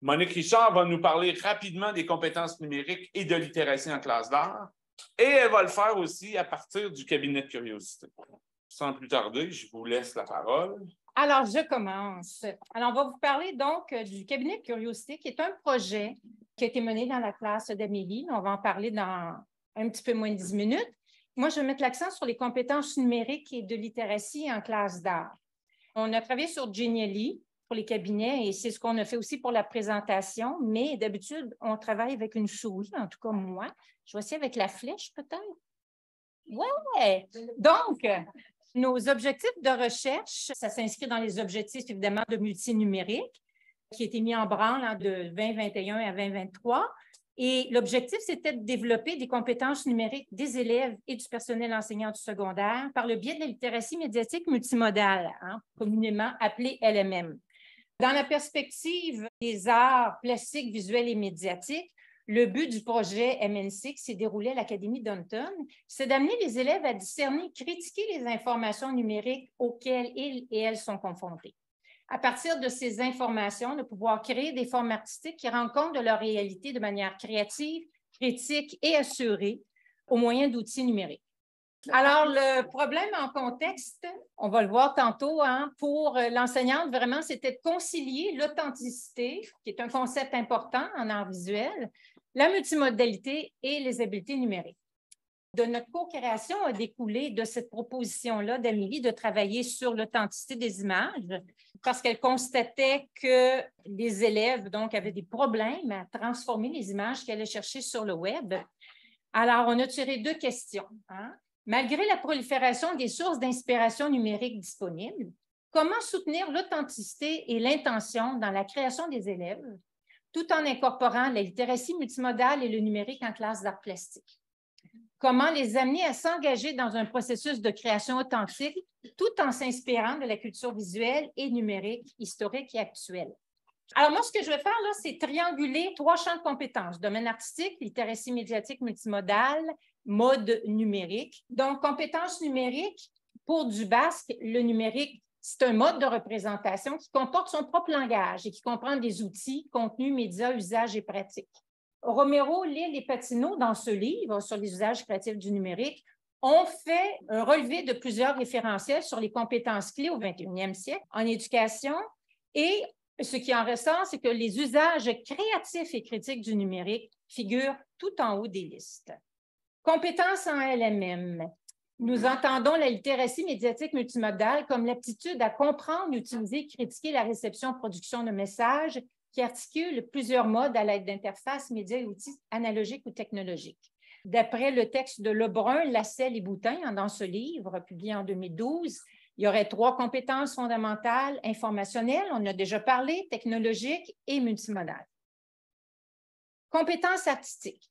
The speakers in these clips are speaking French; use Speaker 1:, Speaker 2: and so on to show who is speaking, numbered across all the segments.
Speaker 1: Monique Richard va nous parler rapidement des compétences numériques et de littératie en classe d'art. Et elle va le faire aussi à partir du cabinet de curiosité. Sans plus tarder, je vous laisse la parole.
Speaker 2: Alors, je commence. Alors, on va vous parler donc du cabinet de curiosité, qui est un projet qui a été mené dans la classe d'Amélie. On va en parler dans un petit peu moins de 10 minutes. Moi, je vais mettre l'accent sur les compétences numériques et de littératie en classe d'art. On a travaillé sur Genially pour les cabinets et c'est ce qu'on a fait aussi pour la présentation, mais d'habitude, on travaille avec une souris, en tout cas moi. Je vais essayer avec la flèche peut-être. Ouais! Donc, nos objectifs de recherche, ça s'inscrit dans les objectifs, évidemment, de multinumérique, qui a été mis en branle de 2021 à 2023. Et l'objectif, c'était de développer des compétences numériques des élèves et du personnel enseignant du secondaire par le biais de la littératie médiatique multimodale, communément appelée LMM. Dans la perspective des arts plastiques, visuels et médiatiques, le but du projet MNC qui s'est déroulé à l'Académie d'Hunton, c'est d'amener les élèves à discerner, critiquer les informations numériques auxquelles ils et elles sont confrontés. À partir de ces informations, de pouvoir créer des formes artistiques qui rendent compte de leur réalité de manière créative, critique et assurée au moyen d'outils numériques. Alors, le problème en contexte, on va le voir tantôt, pour l'enseignante, vraiment, c'était de concilier l'authenticité, qui est un concept important en art visuel, la multimodalité et les habiletés numériques. De notre co-création a découlé de cette proposition-là d'Amélie de travailler sur l'authenticité des images parce qu'elle constatait que les élèves donc, avaient des problèmes à transformer les images qu'elle allait chercher sur le web. Alors, on a tiré deux questions. Malgré la prolifération des sources d'inspiration numérique disponibles, comment soutenir l'authenticité et l'intention dans la création des élèves tout en incorporant la littératie multimodale et le numérique en classe d'art plastique? Comment les amener à s'engager dans un processus de création authentique tout en s'inspirant de la culture visuelle et numérique, historique et actuelle. Alors, moi, ce que je vais faire, là, c'est trianguler 3 champs de compétences. Domaine artistique, littératie médiatique multimodale, mode numérique. Donc, compétences numériques, pour du basque, le numérique, c'est un mode de représentation qui comporte son propre langage et qui comprend des outils, contenus, médias, usages et pratiques. Romero, Lille et Patineau, dans ce livre sur les usages créatifs du numérique, ont fait un relevé de plusieurs référentiels sur les compétences clés au 21e siècle en éducation. Et ce qui en ressort, c'est que les usages créatifs et critiques du numérique figurent tout en haut des listes. Compétences en LMM. Nous entendons la littératie médiatique multimodale comme l'aptitude à comprendre, utiliser, critiquer la réception-production de messages qui articule plusieurs modes à l'aide d'interfaces, médias et outils analogiques ou technologiques. D'après le texte de Lebrun, Lasselle et Boutin, dans ce livre publié en 2012, il y aurait 3 compétences fondamentales informationnelles, on en a déjà parlé, technologiques et multimodales. Compétences artistiques.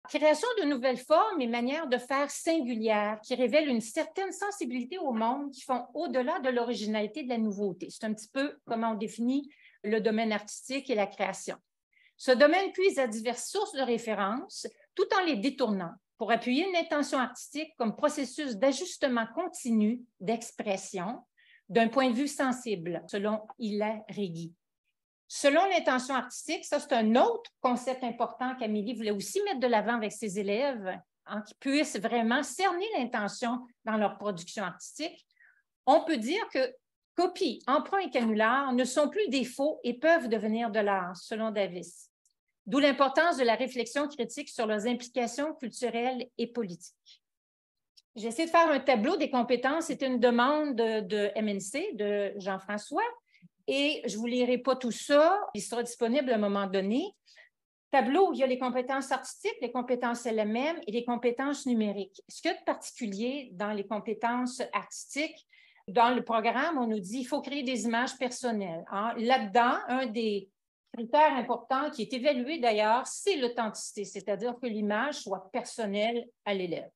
Speaker 2: Création de nouvelles formes et manières de faire singulières qui révèlent une certaine sensibilité au monde qui font au-delà de l'originalité de la nouveauté. C'est un petit peu comment on définit le domaine artistique et la création. Ce domaine puise à diverses sources de référence tout en les détournant pour appuyer une intention artistique comme processus d'ajustement continu d'expression d'un point de vue sensible, selon Hilaire Régui. Selon l'intention artistique, ça, c'est un autre concept important qu'Amélie voulait aussi mettre de l'avant avec ses élèves, qui puissent vraiment cerner l'intention dans leur production artistique. On peut dire que copie, emprunt et canular ne sont plus des faux et peuvent devenir de l'art, selon Davis. D'où l'importance de la réflexion critique sur leurs implications culturelles et politiques. J'ai essayé de faire un tableau des compétences. C'était une demande de MNC, de Jean-François. Et je ne vous lirai pas tout ça. Il sera disponible à un moment donné. Tableau où il y a les compétences artistiques, les compétences LMM et les compétences numériques. Ce qu'il y a de particulier dans les compétences artistiques, dans le programme, on nous dit qu'il faut créer des images personnelles. Là-dedans, un des critère important qui est évalué d'ailleurs, c'est l'authenticité, c'est-à-dire que l'image soit personnelle à l'élève.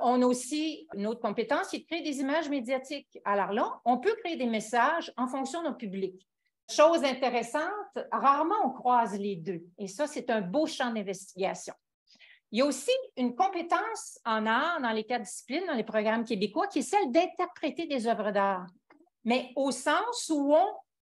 Speaker 2: On a aussi une autre compétence qui est de créer des images médiatiques. Alors là, on peut créer des messages en fonction d'un public. Chose intéressante, rarement on croise les deux. Et ça, c'est un beau champ d'investigation. Il y a aussi une compétence en art dans les 4 disciplines, dans les programmes québécois, qui est celle d'interpréter des œuvres d'art. Mais au sens où on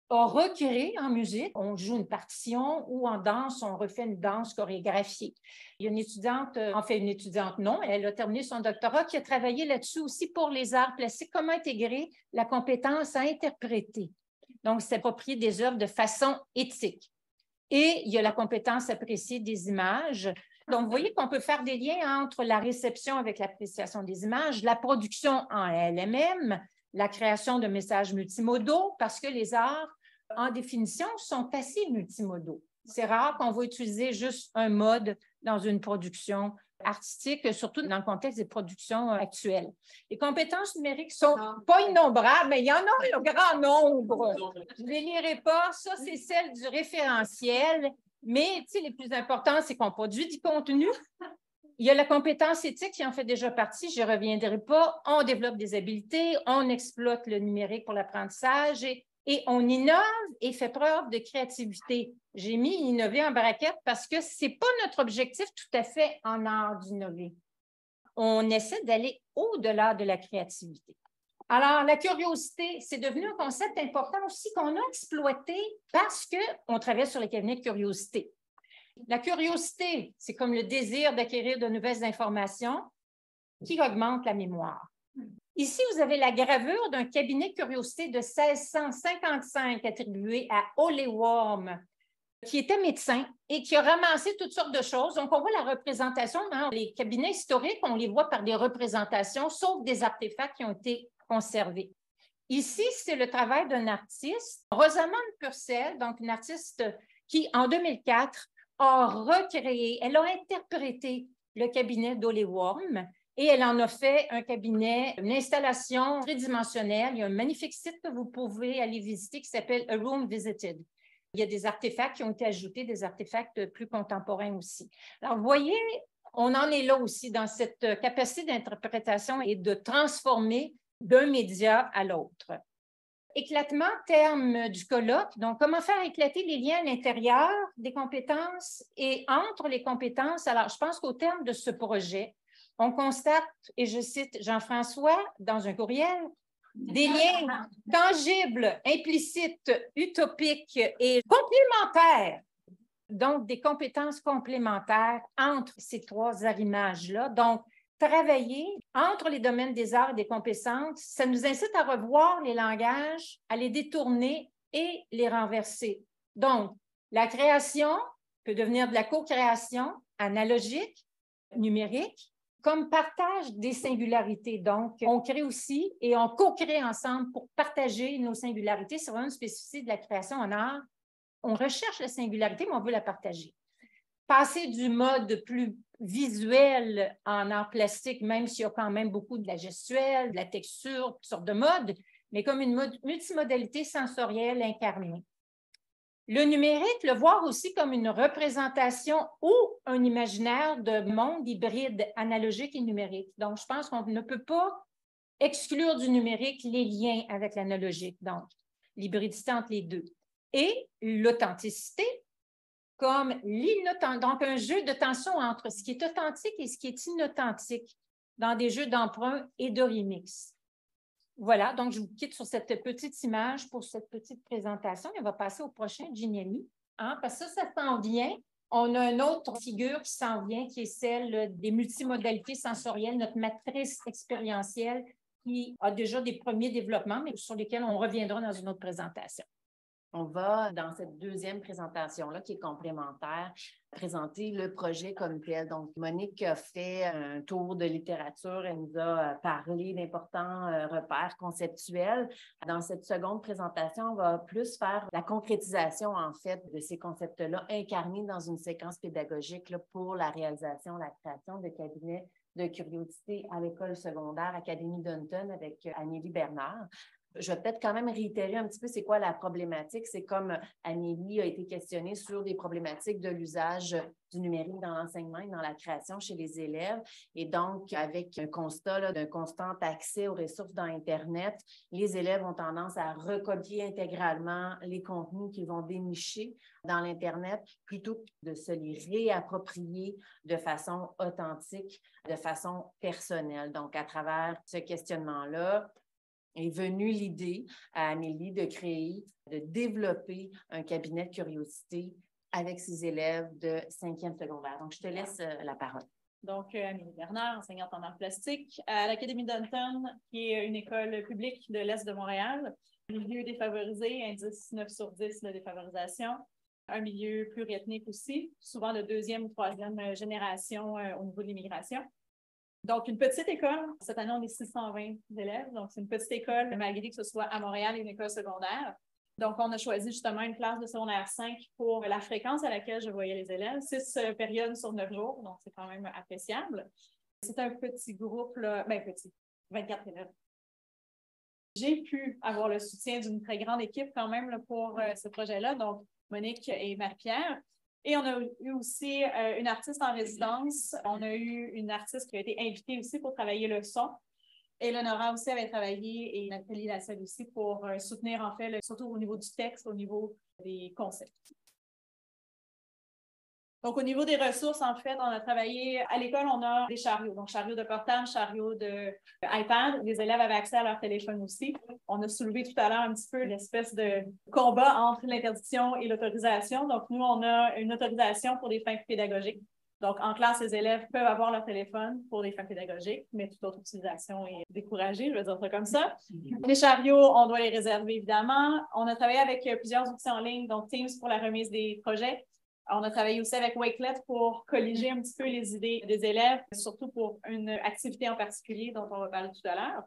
Speaker 2: a recréé en musique. On joue une partition ou en danse, on refait une danse chorégraphiée. Il y a une étudiante, une étudiante non, elle a terminé son doctorat, qui a travaillé là-dessus aussi pour les arts plastiques, comment intégrer la compétence à interpréter. Donc, s'approprier des œuvres de façon éthique. Et il y a la compétence appréciée des images. Donc, vous voyez qu'on peut faire des liens entre la réception avec l'appréciation des images, la production en elle-même, la création de messages multimodaux, parce que les arts, en définition, sont assez multimodaux. C'est rare qu'on va utiliser juste un mode dans une production artistique, surtout dans le contexte des productions actuelles. Les compétences numériques sont pas innombrables, mais il y en a un grand nombre. Je ne les lirai pas. Ça, c'est celle du référentiel. Mais les plus importants, c'est qu'on produit du contenu. Il y a la compétence éthique qui en fait déjà partie, je n'y reviendrai pas. On développe des habiletés, on exploite le numérique pour l'apprentissage et on innove et fait preuve de créativité. J'ai mis innover en braquette parce que ce n'est pas notre objectif tout à fait en art d'innover. On essaie d'aller au-delà de la créativité. Alors, la curiosité, c'est devenu un concept important aussi qu'on a exploité parce qu'on travaille sur les cabinets de curiosité. La curiosité, c'est comme le désir d'acquérir de nouvelles informations qui augmente la mémoire. Ici, vous avez la gravure d'un cabinet de curiosité de 1655 attribué à Ole Worm, qui était médecin et qui a ramassé toutes sortes de choses. Donc, on voit la représentation dans les cabinets historiques, on les voit par des représentations, sauf des artefacts qui ont été conservés. Ici, c'est le travail d'un artiste, Rosamond Purcell, donc une artiste qui, en 2004, a recréé, elle a interprété le cabinet d'Ole Worm et elle en a fait un cabinet, une installation tridimensionnelle. Il y a un magnifique site que vous pouvez aller visiter qui s'appelle A Room Visited. Il y a des artefacts qui ont été ajoutés, des artefacts plus contemporains aussi. Alors, vous voyez, on en est là aussi dans cette capacité d'interprétation et de transformer d'un média à l'autre. Éclatement, terme du colloque. Donc, comment faire éclater les liens à l'intérieur des compétences et entre les compétences? Alors, je pense qu'au terme de ce projet, on constate, et je cite Jean-François dans un courriel, des liens tangibles, implicites, utopiques et complémentaires. Donc, des compétences complémentaires entre ces trois arrimages-là. Donc, travailler entre les domaines des arts et des compétences, ça nous incite à revoir les langages, à les détourner et les renverser. Donc, la création peut devenir de la co-création analogique, numérique, comme partage des singularités. Donc, on crée aussi et on co-crée ensemble pour partager nos singularités. C'est vraiment une spécificité de la création en art. On recherche la singularité, mais on veut la partager. Passer du mode plus visuel en art plastique, même s'il y a quand même beaucoup de la gestuelle, de la texture, toutes sortes de modes, mais comme une multimodalité sensorielle incarnée. Le numérique, le voir aussi comme une représentation ou un imaginaire de monde hybride, analogique et numérique. Donc, je pense qu'on ne peut pas exclure du numérique les liens avec l'analogique, donc l'hybridité entre les deux. Et l'authenticité, comme donc un jeu de tension entre ce qui est authentique et ce qui est inauthentique dans des jeux d'emprunt et de remix. Voilà, donc je vous quitte sur cette petite image pour cette petite présentation. Et on va passer au prochain, Ginelli, parce que ça s'en vient. On a une autre figure qui s'en vient, qui est celle des multimodalités sensorielles, notre matrice expérientielle qui a déjà des premiers développements, mais sur lesquels on reviendra dans une autre présentation.
Speaker 3: On va, dans cette deuxième présentation-là, qui est complémentaire, présenter le projet comme tel. Donc, Monique a fait un tour de littérature. Elle nous a parlé d'importants repères conceptuels. Dans cette seconde présentation, on va plus faire la concrétisation, en fait, de ces concepts-là incarnés dans une séquence pédagogique là, pour la réalisation, la création de cabinets de curiosité à l'école secondaire Académie Dunton avec Amélie Bernard. Je vais peut-être quand même réitérer un petit peu c'est quoi la problématique. C'est comme Amélie a été questionnée sur des problématiques de l'usage du numérique dans l'enseignement et dans la création chez les élèves. Et donc, avec un constat d'un constant accès aux ressources dans Internet, les élèves ont tendance à recopier intégralement les contenus qu'ils vont dénicher dans l'Internet plutôt que de se les réapproprier de façon authentique, de façon personnelle. Donc, à travers ce questionnement-là, est venue l'idée à Amélie de développer un cabinet de curiosité avec ses élèves de 5e secondaire. Donc, je te laisse la parole.
Speaker 4: Donc, Amélie Bernard, enseignante en arts plastiques à l'Académie Dunton, qui est une école publique de l'Est de Montréal. Milieu défavorisé, indice 9 sur 10 de défavorisation. Un milieu pluriethnique aussi, souvent de 2e ou 3e génération au niveau de l'immigration. Donc, une petite école. Cette année, on est 620 élèves. Donc, c'est une petite école, malgré que ce soit à Montréal et une école secondaire. Donc, on a choisi justement une classe de secondaire 5 pour la fréquence à laquelle je voyais les élèves. 6 périodes sur 9 jours, donc c'est quand même appréciable. C'est un petit groupe, là, bien petit, 24 élèves. J'ai pu avoir le soutien d'une très grande équipe quand même là, pour ce projet-là, donc Monique et Marie-Pierre. Et on a eu aussi une artiste en résidence. On a eu une artiste qui a été invitée aussi pour travailler le son. Eleonora aussi avait travaillé et Nathalie Lasselle aussi pour soutenir, en fait, surtout au niveau du texte, au niveau des concepts. Donc, au niveau des ressources, en fait, on a travaillé à l'école, on a des chariots. Donc, chariots de portable, chariots d'iPad. Les élèves avaient accès à leur téléphone aussi. On a soulevé tout à l'heure un petit peu l'espèce de combat entre l'interdiction et l'autorisation. Donc, nous, on a une autorisation pour des fins pédagogiques. Donc, en classe, les élèves peuvent avoir leur téléphone pour des fins pédagogiques, mais toute autre utilisation est découragée, je vais dire ça comme ça. Les chariots, on doit les réserver, évidemment. On a travaillé avec plusieurs outils en ligne, donc Teams pour la remise des projets. On a travaillé aussi avec Wakelet pour colliger un petit peu les idées des élèves, surtout pour une activité en particulier dont on va parler tout à l'heure.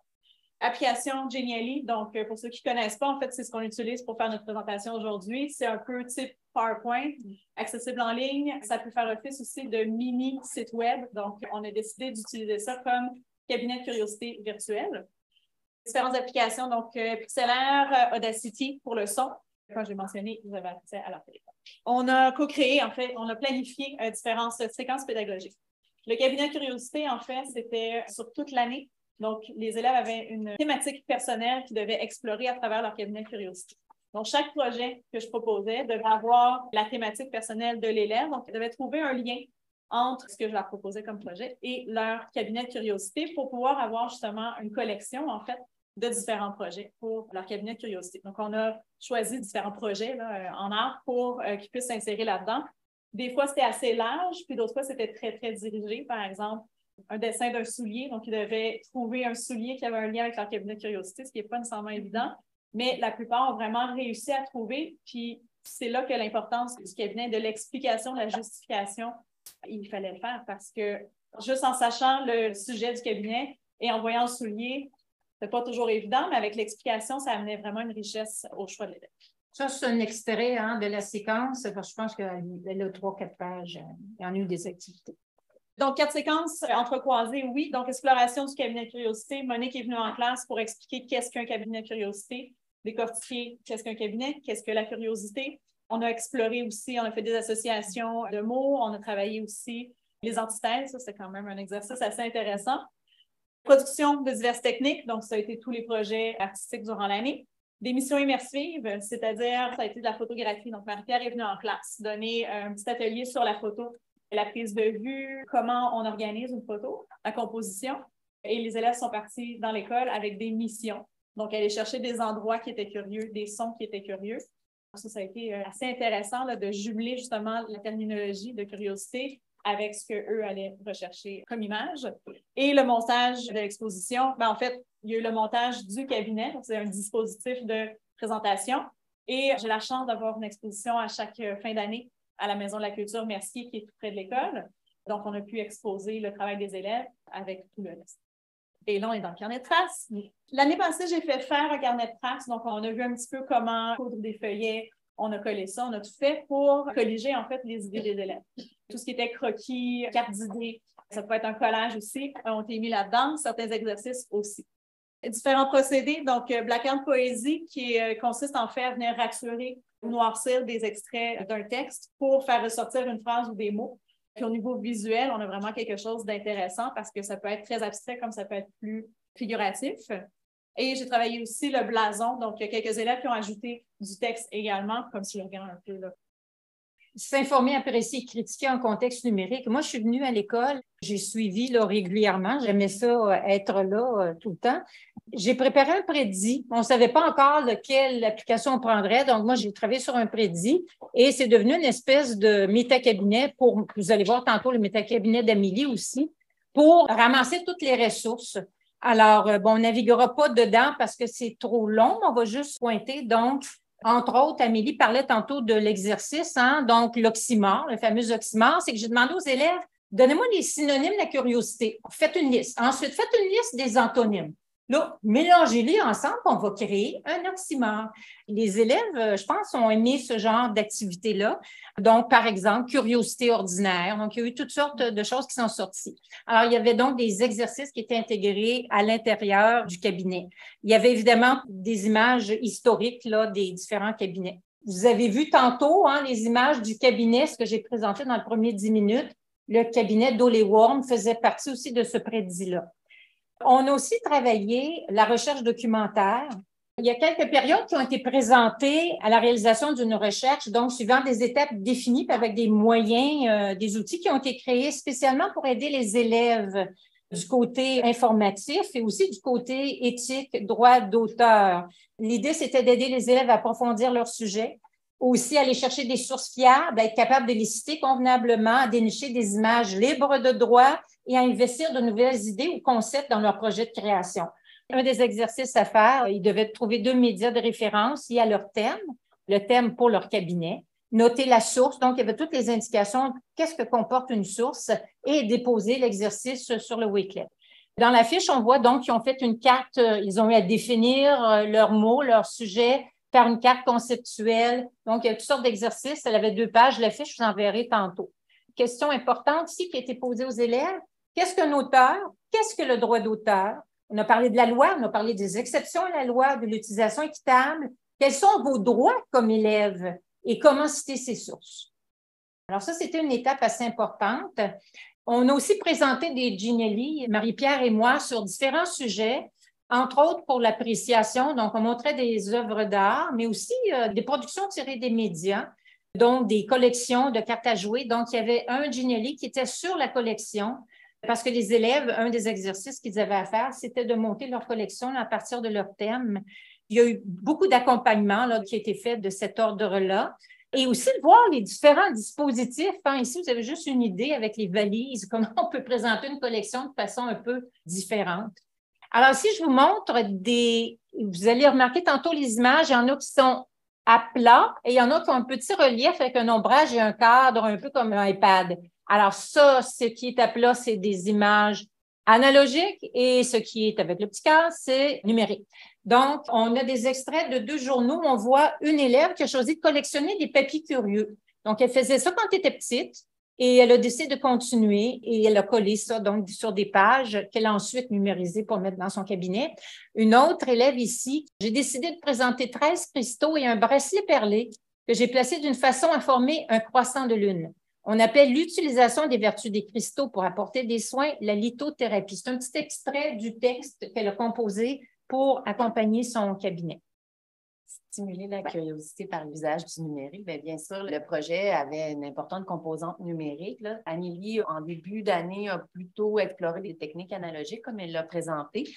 Speaker 4: Application Genially, donc pour ceux qui ne connaissent pas, en fait, c'est ce qu'on utilise pour faire notre présentation aujourd'hui. C'est un peu type PowerPoint, accessible en ligne. Ça peut faire office aussi de mini site web. Donc, on a décidé d'utiliser ça comme cabinet de curiosité virtuel. Différentes applications, donc Pixlr, Audacity pour le son. Comme j'ai mentionné, vous avez accès à leur téléphone. On a co-créé, en fait, on a planifié différentes séquences pédagogiques. Le cabinet de curiosité, en fait, c'était sur toute l'année. Donc, les élèves avaient une thématique personnelle qu'ils devaient explorer à travers leur cabinet de curiosité. Donc, chaque projet que je proposais devait avoir la thématique personnelle de l'élève. Donc, ils devaient trouver un lien entre ce que je leur proposais comme projet et leur cabinet de curiosité pour pouvoir avoir justement une collection, en fait, de différents projets pour leur cabinet de curiosité. Donc, on a choisi différents projets là, en art pour qu'ils puissent s'insérer là-dedans. Des fois, c'était assez large, puis d'autres fois, c'était très, très dirigé. Par exemple, un dessin d'un soulier. Donc, ils devaient trouver un soulier qui avait un lien avec leur cabinet de curiosité, ce qui n'est pas nécessairement évident. Mais la plupart ont vraiment réussi à trouver. Puis, c'est là que l'importance du cabinet, de l'explication, de la justification, il fallait le faire parce que juste en sachant le sujet du cabinet et en voyant le soulier, ce n'est pas toujours évident, mais avec l'explication, ça amenait vraiment une richesse au choix de l'élève.
Speaker 2: Ça, c'est un extrait de la séquence, parce que je pense qu'elle a 3-4 pages. Il y en a eu des activités.
Speaker 4: Donc, 4 séquences entrecroisées, oui. Donc, exploration du cabinet de curiosité. Monique est venue en classe pour expliquer qu'est-ce qu'un cabinet de curiosité, décortiquer qu'est-ce qu'un cabinet, qu'est-ce que la curiosité. On a exploré aussi, on a fait des associations de mots, on a travaillé aussi les antithèses. Ça, c'est quand même un exercice assez intéressant. Production de diverses techniques, donc ça a été tous les projets artistiques durant l'année. Des missions immersives, c'est-à-dire ça a été de la photographie. Donc, Marie-Pierre est venue en classe donner un petit atelier sur la photo, la prise de vue, comment on organise une photo, la composition. Et les élèves sont partis dans l'école avec des missions. Donc, aller chercher des endroits qui étaient curieux, des sons qui étaient curieux. Ça a été assez intéressant là, de jumeler justement la terminologie de curiosité avec ce qu'eux allaient rechercher comme image. Et le montage de l'exposition, en fait, il y a eu le montage du cabinet, c'est un dispositif de présentation. Et j'ai la chance d'avoir une exposition à chaque fin d'année à la Maison de la Culture Mercier, qui est tout près de l'école. Donc, on a pu exposer le travail des élèves avec tout le reste. Et là, on est dans le carnet de traces. L'année passée, j'ai fait faire un carnet de traces. Donc, on a vu un petit peu comment coudre des feuillets. On a collé ça, on a tout fait pour colliger, en fait, les idées des élèves. Tout ce qui était croquis, cartes d'idées, ça peut être un collage aussi, ont été mis là-dedans, certains exercices aussi. Différents procédés, donc Blackhand Poésie, qui consiste en fait à venir raturer ou noircir des extraits d'un texte pour faire ressortir une phrase ou des mots. Puis au niveau visuel, on a vraiment quelque chose d'intéressant parce que ça peut être très abstrait comme ça peut être plus figuratif. Et j'ai travaillé aussi le blason, donc il y a quelques élèves qui ont ajouté du texte également, comme si je regarde un peu là.
Speaker 2: S'informer, apprécier, critiquer en contexte numérique. Moi, je suis venue à l'école, j'ai suivi là, régulièrement, j'aimais ça être là tout le temps. J'ai préparé un prédit. On ne savait pas encore quelle application on prendrait. Donc, moi, j'ai travaillé sur un prédit et c'est devenu une espèce de métacabinet pour, vous allez voir tantôt le métacabinet d'Amélie aussi, pour ramasser toutes les ressources. Alors, bon, on ne naviguera pas dedans parce que c'est trop long. On va juste pointer. Donc, entre autres, Amélie parlait tantôt de l'exercice, hein? Donc, l'oxymore, le fameux oxymore, c'est que j'ai demandé aux élèves, donnez-moi les synonymes de la curiosité. Faites une liste. Ensuite, faites une liste des antonymes. Là, mélangez-les ensemble, on va créer un oxymore. Les élèves, je pense, ont aimé ce genre d'activité-là. Donc, par exemple, curiosité ordinaire. Donc, il y a eu toutes sortes de choses qui sont sorties. Alors, il y avait donc des exercices qui étaient intégrés à l'intérieur du cabinet. Il y avait évidemment des images historiques là, des différents cabinets. Vous avez vu tantôt hein, les images du cabinet, ce que j'ai présenté dans le premier 10 minutes. Le cabinet d'Ole Worm faisait partie aussi de ce prédit-là. On a aussi travaillé la recherche documentaire. Il y a quelques périodes qui ont été présentées à la réalisation d'une recherche, donc suivant des étapes définies avec des moyens, des outils qui ont été créés spécialement pour aider les élèves du côté informatif et aussi du côté éthique, droit d'auteur. L'idée, c'était d'aider les élèves à approfondir leur sujet, aussi aller chercher des sources fiables, à être capable de les citer convenablement, à dénicher des images libres de droit et à investir de nouvelles idées ou concepts dans leur projet de création. Un des exercices à faire, ils devaient trouver 2 médias de référence liés à leur thème, le thème pour leur cabinet, noter la source, donc il y avait toutes les indications, qu'est-ce que comporte une source, et déposer l'exercice sur le Wakelet. Dans la fiche, on voit donc qu'ils ont fait une carte, ils ont eu à définir leurs mots, leur sujet, faire une carte conceptuelle. Donc, il y a toutes sortes d'exercices. Elle avait 2 pages. La fiche, je vous enverrai tantôt. Question importante ici qui a été posée aux élèves. Qu'est-ce qu'un auteur? Qu'est-ce que le droit d'auteur? On a parlé de la loi, on a parlé des exceptions à la loi, de l'utilisation équitable. Quels sont vos droits comme élève et comment citer ces sources? Alors ça, c'était une étape assez importante. On a aussi présenté des Ginelli, Marie-Pierre et moi, sur différents sujets, entre autres pour l'appréciation. Donc, on montrait des œuvres d'art, mais aussi des productions tirées des médias, donc des collections de cartes à jouer. Donc, il y avait un Ginelli qui était sur la collection, parce que les élèves, un des exercices qu'ils avaient à faire, c'était de monter leur collection à partir de leur thème. Il y a eu beaucoup d'accompagnement qui a été fait de cet ordre-là. Et aussi de voir les différents dispositifs. Hein, ici, vous avez juste une idée avec les valises, comment on peut présenter une collection de façon un peu différente. Alors, si je vous montre vous allez remarquer tantôt les images, il y en a qui sont à plat et il y en a qui ont un petit relief avec un ombrage et un cadre, un peu comme un iPad. Alors, ça, ce qui est à plat, c'est des images analogiques et ce qui est avec le petit cadre, c'est numérique. Donc, on a des extraits de 2 journaux où on voit une élève qui a choisi de collectionner des papiers curieux. Donc, elle faisait ça quand elle était petite et elle a décidé de continuer et elle a collé ça donc sur des pages qu'elle a ensuite numérisées pour mettre dans son cabinet. Une autre élève ici, j'ai décidé de présenter 13 cristaux et un bracelet perlé que j'ai placé d'une façon à former un croissant de lune. On appelle l'utilisation des vertus des cristaux pour apporter des soins la lithothérapie. C'est un petit extrait du texte qu'elle a composé pour accompagner son cabinet.
Speaker 3: Stimuler la curiosité par l'usage du numérique. Bien sûr, le projet avait une importante composante numérique. Là. Amélie, en début d'année, a plutôt exploré les techniques analogiques comme elle l'a présenté.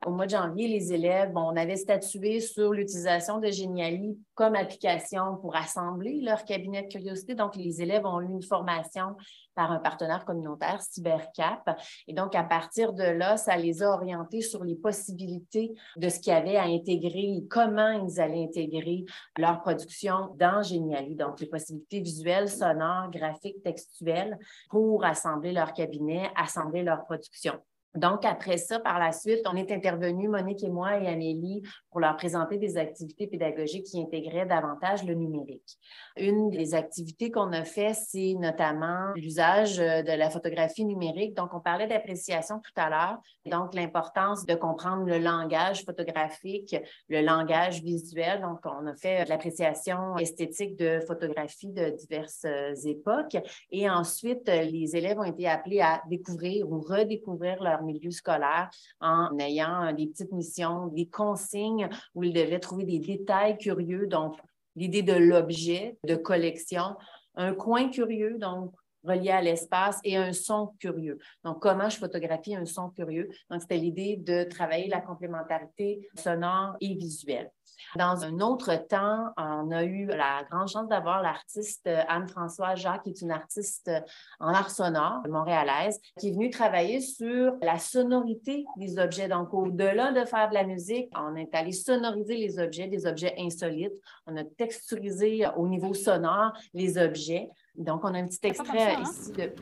Speaker 3: Au mois de janvier, les élèves, on avait statué sur l'utilisation de Geniali comme application pour assembler leur cabinet de curiosité. Donc, les élèves ont eu une formation par un partenaire communautaire, Cybercap. Et donc, à partir de là, ça les a orientés sur les possibilités de ce qu'il y avait à intégrer et comment ils allaient intégrer leur production dans Geniali. Donc, les possibilités visuelles, sonores, graphiques, textuelles pour assembler leur cabinet, assembler leur production. Donc, après ça, par la suite, on est intervenus, Monique et moi et Amélie, pour leur présenter des activités pédagogiques qui intégraient davantage le numérique. Une des activités qu'on a fait, c'est notamment l'usage de la photographie numérique. Donc, on parlait d'appréciation tout à l'heure. Donc, l'importance de comprendre le langage photographique, le langage visuel. Donc, on a fait de l'appréciation esthétique de photographies de diverses époques. Et ensuite, les élèves ont été appelés à découvrir ou redécouvrir leur milieu scolaire en ayant des petites missions, des consignes où ils devaient trouver des détails curieux. Donc, l'idée de l'objet de collection, un coin curieux, donc relié à l'espace et un son curieux. Donc, comment je photographie un son curieux? Donc, c'était l'idée de travailler la complémentarité sonore et visuelle. Dans un autre temps, on a eu la grande chance d'avoir l'artiste Anne-Françoise Jacques, qui est une artiste en art sonore montréalaise, qui est venue travailler sur la sonorité des objets. Donc, au-delà de faire de la musique, on est allé sonoriser les objets, des objets insolites. On a texturisé au niveau sonore les objets. Donc, on a un petit extrait ici de...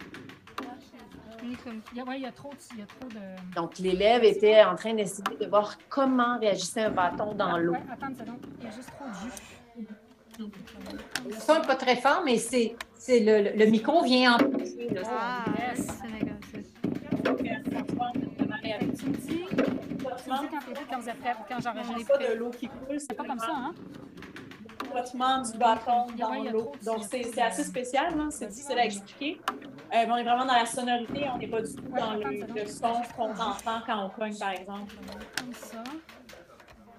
Speaker 2: Oui, il y a trop de...
Speaker 3: Donc, l'élève était en train d'essayer de voir comment réagissait un bâton dans l'eau.
Speaker 2: Oui, attends une seconde. Il y a juste trop de jus. Le son n'est pas très fort, mais c'est le micro vient amplifier.
Speaker 5: Ah, yes. C'est méga.
Speaker 2: Tu me dis quand j'enregistre.
Speaker 4: C'est pas de l'eau qui coule,
Speaker 2: C'est pas comme ça, hein?
Speaker 4: Frottement du bâton dans l'eau. Donc, c'est assez spécial, hein? C'est difficile à expliquer. Mais on est vraiment dans la sonorité, on n'est pas du tout dans le son qu'on entend quand on cogne, par exemple.
Speaker 2: Comme ça.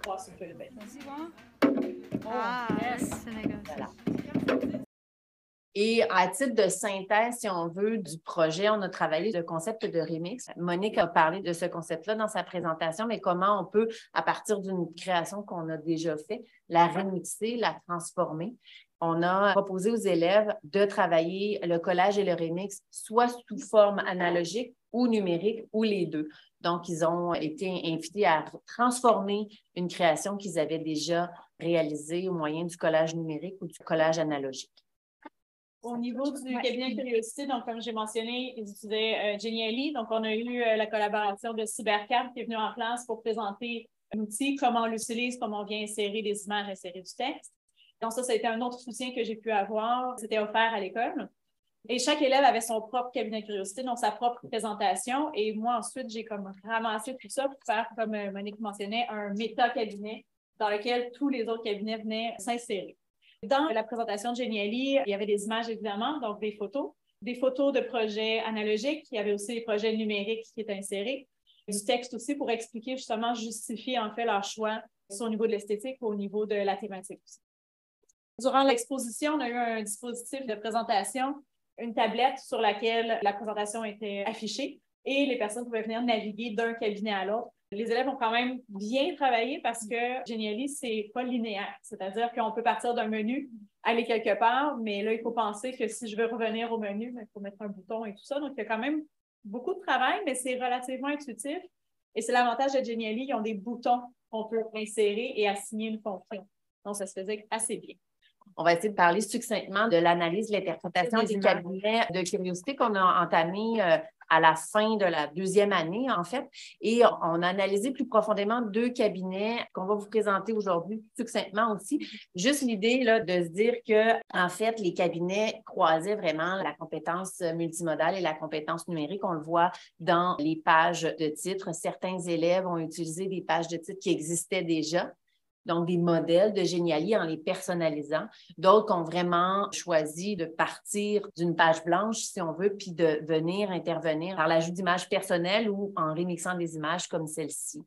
Speaker 4: Oh, c'est fait bien.
Speaker 2: Vas-y, voir.
Speaker 5: Ah, yes. C'est méga.
Speaker 3: Voilà. Et à titre de synthèse, si on veut, du projet, on a travaillé le concept de remix. Monique a parlé de ce concept-là dans sa présentation, mais comment on peut, à partir d'une création qu'on a déjà faite, la remixer, la transformer. On a proposé aux élèves de travailler le collage et le remix, soit sous forme analogique ou numérique, ou les deux. Donc, ils ont été invités à transformer une création qu'ils avaient déjà réalisée au moyen du collage numérique ou du collage analogique.
Speaker 4: Au niveau du cabinet Curiosité, donc comme j'ai mentionné, ils utilisaient Genially. Donc, on a eu la collaboration de Cybercam qui est venue en place pour présenter l'outil, comment on l'utilise, comment on vient insérer des images, insérer du texte. Donc, ça a été un autre soutien que j'ai pu avoir. C'était offert à l'école. Et chaque élève avait son propre cabinet Curiosité, donc sa propre présentation. Et moi, ensuite, j'ai comme ramassé tout ça pour faire, comme Monique mentionnait, un méta-cabinet dans lequel tous les autres cabinets venaient s'insérer. Dans la présentation de Genially, il y avait des images, évidemment, donc des photos de projets analogiques. Il y avait aussi des projets numériques qui étaient insérés. Du texte aussi pour expliquer, justement, justifier, en fait, leur choix, soit au niveau de l'esthétique ou au niveau de la thématique aussi. Durant l'exposition, on a eu un dispositif de présentation, une tablette sur laquelle la présentation était affichée et les personnes pouvaient venir naviguer d'un cabinet à l'autre. Les élèves ont quand même bien travaillé parce que Genially, c'est pas linéaire. C'est-à-dire qu'on peut partir d'un menu, aller quelque part, mais là, il faut penser que si je veux revenir au menu, il faut mettre un bouton et tout ça. Donc, il y a quand même beaucoup de travail, mais c'est relativement intuitif. Et c'est l'avantage de Genially, ils ont des boutons qu'on peut insérer et assigner une fonction. Donc, ça se faisait assez bien.
Speaker 3: On va essayer de parler succinctement de l'analyse, de l'interprétation du cabinet de Curiosité qu'on a entamé à la fin de la deuxième année, en fait. Et on a analysé plus profondément 2 cabinets qu'on va vous présenter aujourd'hui succinctement aussi. Juste l'idée là, de se dire que, en fait, les cabinets croisaient vraiment la compétence multimodale et la compétence numérique. On le voit dans les pages de titres. Certains élèves ont utilisé des pages de titres qui existaient déjà. Donc, des modèles de Genially en les personnalisant. D'autres ont vraiment choisi de partir d'une page blanche, si on veut, puis de venir intervenir par l'ajout d'images personnelles ou en remixant des images comme celle-ci.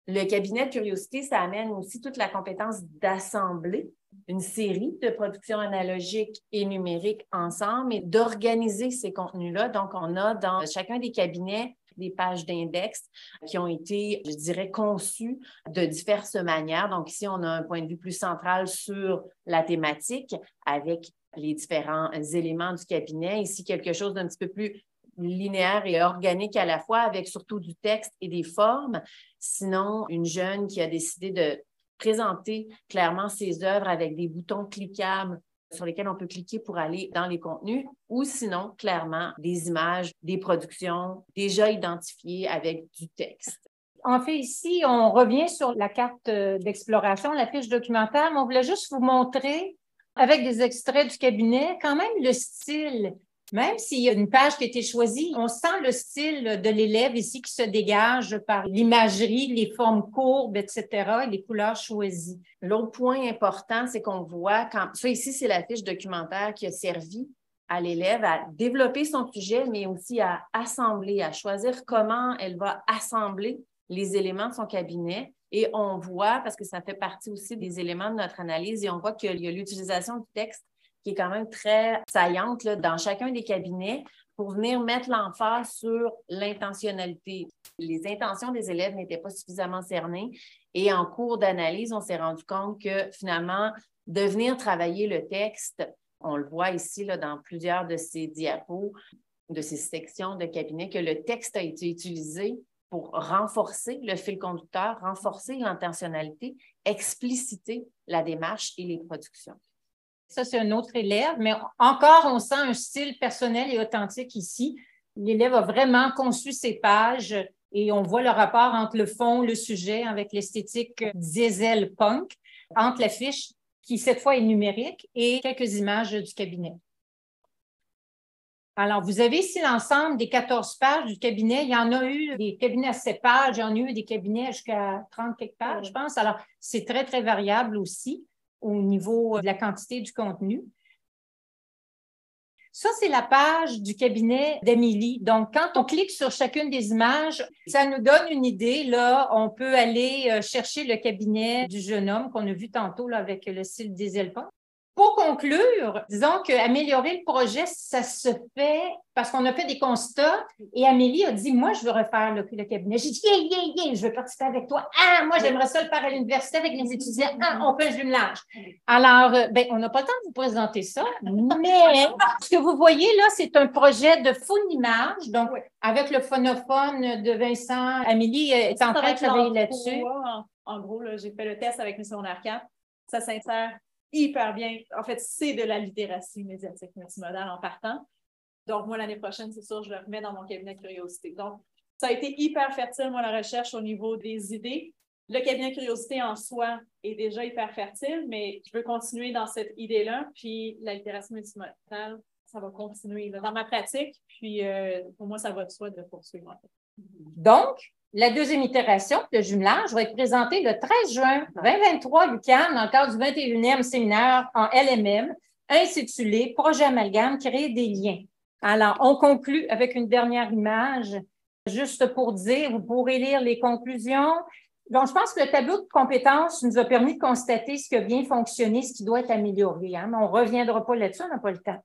Speaker 3: Le cabinet de Curiosité, ça amène aussi toute la compétence d'assembler une série de productions analogiques et numériques ensemble et d'organiser ces contenus-là. Donc, on a dans chacun des cabinets des pages d'index qui ont été, je dirais, conçues de diverses manières. Donc, ici, on a un point de vue plus central sur la thématique avec les différents éléments du cabinet. Ici, quelque chose d'un petit peu plus linéaire et organique à la fois, avec surtout du texte et des formes. Sinon, une jeune qui a décidé de présenter clairement ses œuvres avec des boutons cliquables sur lesquels on peut cliquer pour aller dans les contenus, ou sinon, clairement, des images, des productions déjà identifiées avec du texte.
Speaker 2: En fait, ici, on revient sur la carte d'exploration, la fiche documentaire, mais on voulait juste vous montrer, avec des extraits du cabinet, quand même le style. Même s'il y a une page qui a été choisie, on sent le style de l'élève ici qui se dégage par l'imagerie, les formes courbes, etc., et les couleurs choisies.
Speaker 3: L'autre point important, c'est qu'on voit, ça ici, c'est la fiche documentaire qui a servi à l'élève à développer son sujet, mais aussi à assembler, à choisir comment elle va assembler les éléments de son cabinet. Et on voit, parce que ça fait partie aussi des éléments de notre analyse, et on voit qu'il y a l'utilisation du texte qui est quand même très saillante là, dans chacun des cabinets pour venir mettre l'emphase sur l'intentionnalité. Les intentions des élèves n'étaient pas suffisamment cernées et en cours d'analyse, on s'est rendu compte que finalement, de venir travailler le texte, on le voit ici là, dans plusieurs de ces diapos, de ces sections de cabinet, que le texte a été utilisé pour renforcer le fil conducteur, renforcer l'intentionnalité, expliciter la démarche et les productions.
Speaker 2: Ça, c'est un autre élève, mais encore, on sent un style personnel et authentique ici. L'élève a vraiment conçu ses pages et on voit le rapport entre le fond, le sujet, avec l'esthétique diesel punk, entre la fiche, qui cette fois est numérique, et quelques images du cabinet. Alors, vous avez ici l'ensemble des 14 pages du cabinet. Il y en a eu des cabinets à 7 pages, il y en a eu des cabinets jusqu'à 30 quelques pages, je pense. Alors, c'est très, très variable aussi au niveau de la quantité du contenu. Ça, c'est la page du cabinet d'Amélie. Donc, quand on clique sur chacune des images, ça nous donne une idée. Là, on peut aller chercher le cabinet du jeune homme qu'on a vu tantôt là, avec le style diesel punk. Pour conclure, disons qu'améliorer le projet, ça se fait parce qu'on a fait des constats et Amélie a dit, moi, je veux refaire le cabinet. J'ai dit, je veux participer avec toi. Ah, moi, j'aimerais ça le faire à l'université avec les étudiants. Ah, on fait un jumelage. Alors, on n'a pas le temps de vous présenter ça, mais ce que vous voyez là, c'est un projet de full image. Donc, avec le phonophone de Vincent, Amélie est en train de travailler là-dessus.
Speaker 4: En gros, là, j'ai fait le test avec mes secondaires 4. Ça s'insère hyper bien. En fait, c'est de la littératie médiatique multimodale en partant. Donc, moi, l'année prochaine, c'est sûr, je le remets dans mon cabinet Curiosité. Donc, ça a été hyper fertile, moi, la recherche au niveau des idées. Le cabinet Curiosité en soi est déjà hyper fertile, mais je veux continuer dans cette idée-là. Puis, la littératie multimodale, ça va continuer là, dans ma pratique. Puis, pour moi, ça va de soi de poursuivre. En fait.
Speaker 2: Donc, la deuxième itération, le jumelage, va être présentée le 13 juin 2023 à l'UQAM dans le cadre du 21e séminaire en LMM intitulé « Projet amalgame, créer des liens ». Alors, on conclut avec une dernière image, juste pour dire, vous pourrez lire les conclusions. Donc, je pense que le tableau de compétences nous a permis de constater ce qui a bien fonctionné, ce qui doit être amélioré. Hein, mais on ne reviendra pas là-dessus, on n'a pas le temps.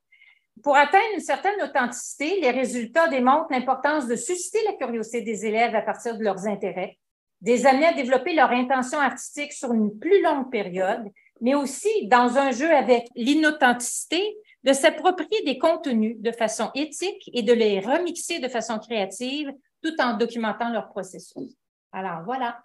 Speaker 2: Pour atteindre une certaine authenticité, les résultats démontrent l'importance de susciter la curiosité des élèves à partir de leurs intérêts, de les amener à développer leur intention artistique sur une plus longue période, mais aussi, dans un jeu avec l'inauthenticité, de s'approprier des contenus de façon éthique et de les remixer de façon créative tout en documentant leur processus. Alors, voilà.